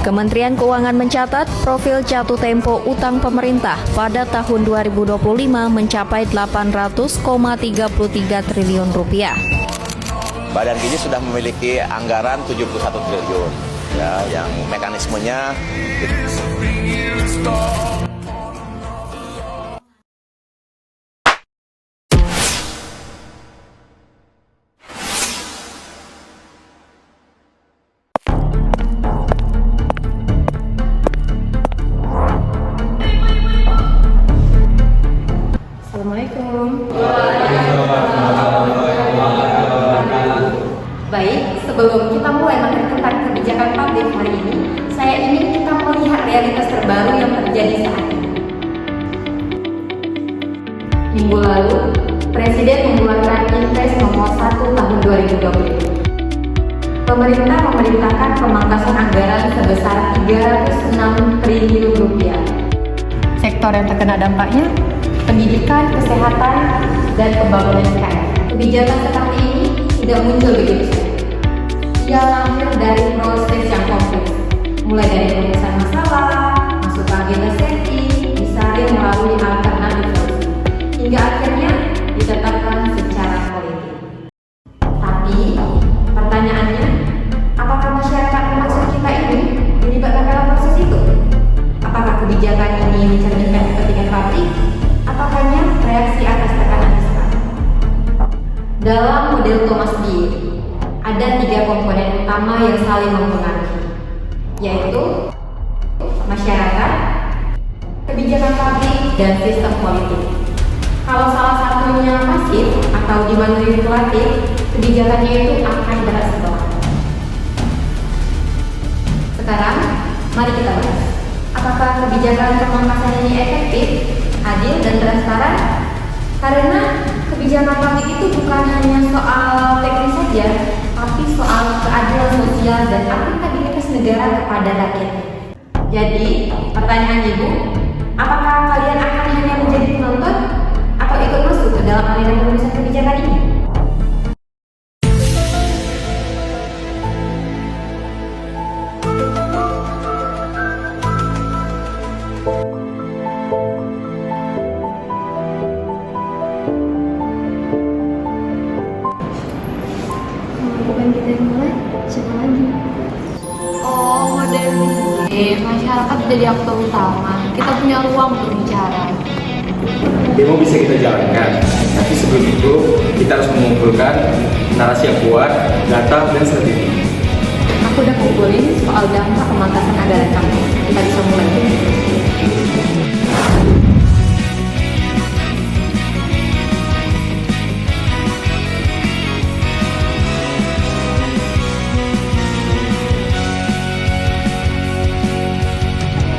Kementerian Keuangan mencatat profil jatuh tempo utang pemerintah pada tahun 2025 mencapai 800,33 triliun rupiah. Badan Gizi sudah memiliki anggaran 71 triliun, ya, yang mekanismenya. Assalamualaikum. Baik, sebelum kita mulai menentukan kebijakan publik hari ini, saya ingin kita melihat realitas terbaru yang terjadi saat ini. Minggu lalu, Presiden mengeluarkan Impres nomor 1 tahun 2020. Pemerintah memerintahkan pemangkasan anggaran sebesar 306 triliun rupiah. Sektor yang terkena dampaknya pendidikan, kesehatan, dan pembangunan IKN. Kebijakan seperti ini tidak muncul begitu saja. Ia lahir dari proses yang kompleks, mulai dari rumusan masalah, masuk ke agenda setting, disaring melalui alternatif solusi, hingga akhirnya ditetapkan secara politik. Tapi, pertanyaannya, apakah masyarakat termasuk kita ini dilibatkan dalam proses itu? Apakah kebijakan ini mencerminkan kepentingan publik? Atau hanya reaksi atas tekanan sesaat? Dalam model Thomas Dewey, ada 3 komponen utama yang saling mempengaruhi, yaitu masyarakat, kebijakan publik, dan sistem politik. Kalau salah satunya pasif atau dimanipulatif, kebijakannya itu akan berat sebelah. Sekarang, mari kita bahas. Apakah kebijakan pemangkasan ini efektif, adil, dan transparan? Karena kebijakan publik itu bukan hanya soal teknis saja, tapi soal keadilan sosial dan akuntabilitas negara kepada rakyatnya. Jadi, pertanyaan Ibu, apakah kalian akan hanya menjadi penonton atau ikut masuk ke dalam aliran perumusan kebijakan ini? Bukan kita yang mulai, siapa lagi? Oh, model masyarakat jadi aktor utama. Kita punya ruang berbicara. Demo bisa kita jalankan, tapi sebelum itu kita harus mengumpulkan narasi yang kuat, data, dan strategi. Aku udah kumpulin soal dampak pemangkasan anggaran kampus. Kita bisa mulai.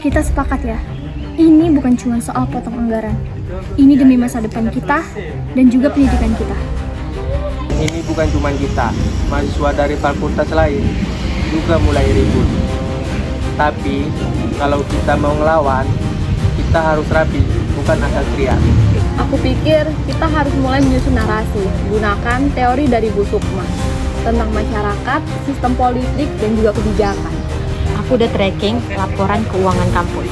Kita sepakat ya, ini bukan cuma soal potong anggaran. Ini demi masa depan kita dan juga pendidikan kita. Ini bukan cuma kita, mahasiswa dari fakultas lain juga mulai ribut. Tapi kalau kita mau ngelawan, kita harus rapi, bukan asal teriak. Aku pikir kita harus mulai menyusun narasi, gunakan teori dari Bu Sukma tentang masyarakat, sistem politik, dan juga kebijakan. Aku udah tracking laporan keuangan kampus.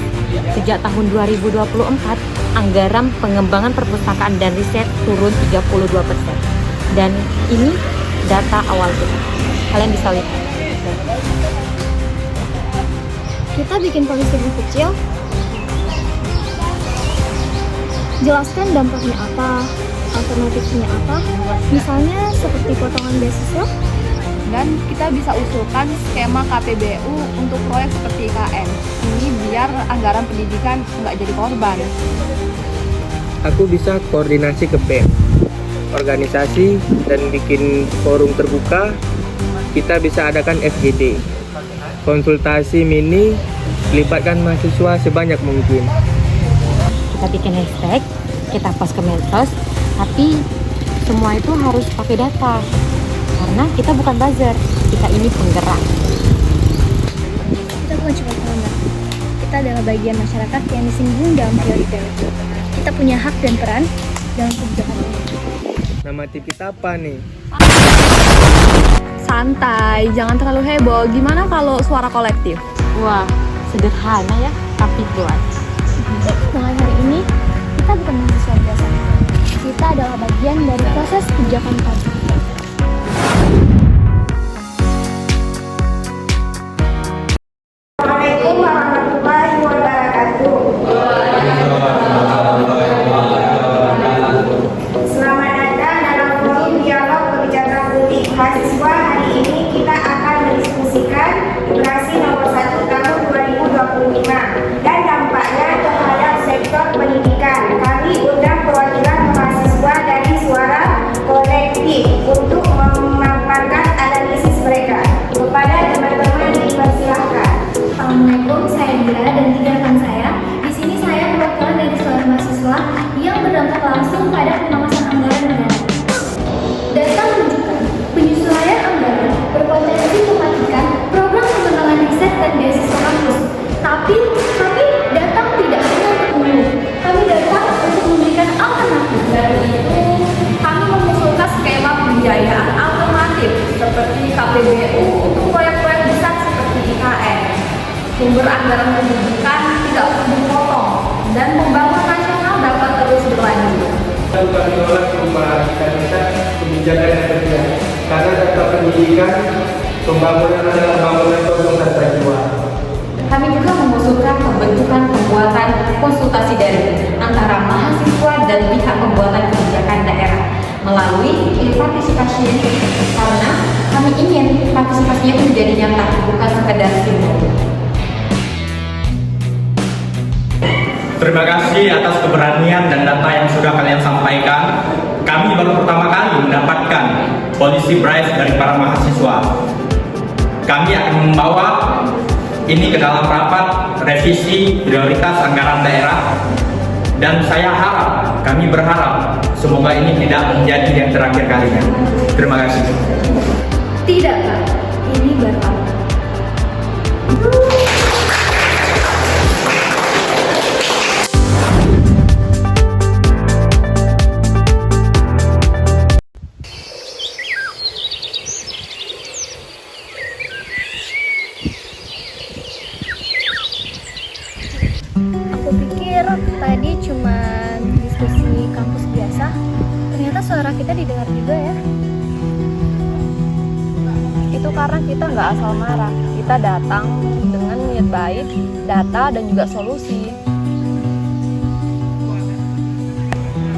Sejak tahun 2024, anggaran pengembangan perpustakaan dan riset turun 32%. Dan ini data awal kita. Kalian bisa lihat. Kita bikin polisi yang kecil, jelaskan dampaknya apa, alternatifnya apa, misalnya seperti potongan beasiswa. Dan kita bisa usulkan skema KPBU untuk proyek seperti IKN. Ini biar anggaran pendidikan nggak jadi korban. Aku bisa koordinasi ke BEM, organisasi, dan bikin forum terbuka. Kita bisa adakan FGD, konsultasi mini, libatkan mahasiswa sebanyak mungkin. Kita bikin hashtag, kita post ke medsos, tapi semua itu harus pakai data. Karena kita bukan buzzer, kita ini penggerak. Kita bukan cuma penonton, kita adalah bagian masyarakat yang disinggung dalam prioritas. Kita punya hak dan peran dalam kebijakan ini. Nama tim kita apa nih? Santai, jangan terlalu heboh. Gimana kalau suara kolektif? Wah, sederhana ya, tapi kuat. Mulai hari ini, kita bukan mahasiswa biasa. Kita adalah bagian dari proses kebijakan tadi. Assalamualaikum warahmatullahi wabarakatuh. Selamat datang dalam forum dialog kebijakan publik mahasiswa. Hari ini kita akan mendiskusikan Regulasi Nomor 1 Tahun 2025 dan dampaknya terhadap sektor pendidikan. Kami undang perwakilan mahasiswa dari Suara Kolektif untuk memaparkan analisis mereka. Kepada teman-teman dipersilahkan. Assalamualaikum, saya Dira dan 3 rekan saya. Di sini saya perwakilan dari Suara Mahasiswa yang berdampak langsung pada pemangkasan anggaran negara. Data menunjukkan penyesuaian anggaran berpotensi mematikan program pengembangan riset dan beasiswa kampus. Tapi datang tidak hanya untuk mengeluh. Kami datang untuk memberikan alternatif. Dari itu, kami mengusulkan skema pembiayaan alternatif seperti KPBU untuk proyek-proyek besar seperti IKN. Sumber anggaran pendidikan tidak perlu dipotong dan pembangunan nasional dapat terus berlanjut. Kita bukan menolak perubahan, kita kebijakan yang berbeda. Karena data pendidikan, pembangunan adalah pembangunan konsultasi jiwa. Kami juga mengusulkan pembuatan konsultasi daring antara mahasiswa dan pihak pembuatan kebijakan daerah melalui e-participation, karena kami ingin partisipasinya itu menjadi nyata, bukan sekedar simbol. Terima kasih atas keberanian dan data yang sudah kalian sampaikan. Kami baru pertama kali mendapatkan polisi prize dari para mahasiswa. Kami akan membawa ini ke dalam rapat revisi prioritas anggaran daerah. Dan saya harap, kami berharap, semoga ini tidak menjadi yang terakhir kalinya. Terima kasih. Tidak, Kak. Ini berawal. Aku pikir tadi cuma diskusi kampus biasa. Ternyata suara kita didengar juga ya. Itu karena kita nggak asal marah. Kita datang dengan niat baik, data dan juga solusi.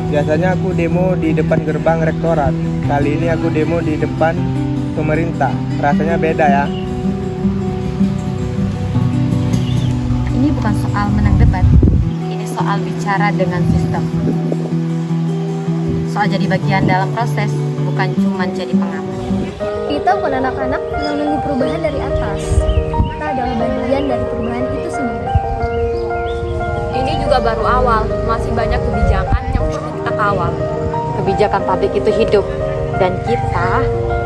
Biasanya aku demo di depan gerbang rektorat. Kali ini aku demo di depan pemerintah. Rasanya beda ya. Ini bukan soal menang debat, ini soal bicara dengan sistem. Soal jadi bagian dalam proses, bukan cuma jadi pengamat. Kita bukan anak-anak yang nunggu perubahan dari atas. Kita adalah bagian dari perubahan itu sendiri. Ini juga baru awal, masih banyak kebijakan yang perlu kita kawal. Kebijakan publik itu hidup, dan kita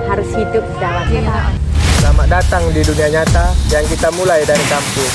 harus hidup dalamnya. Selamat datang di dunia nyata yang kita mulai dari kampus.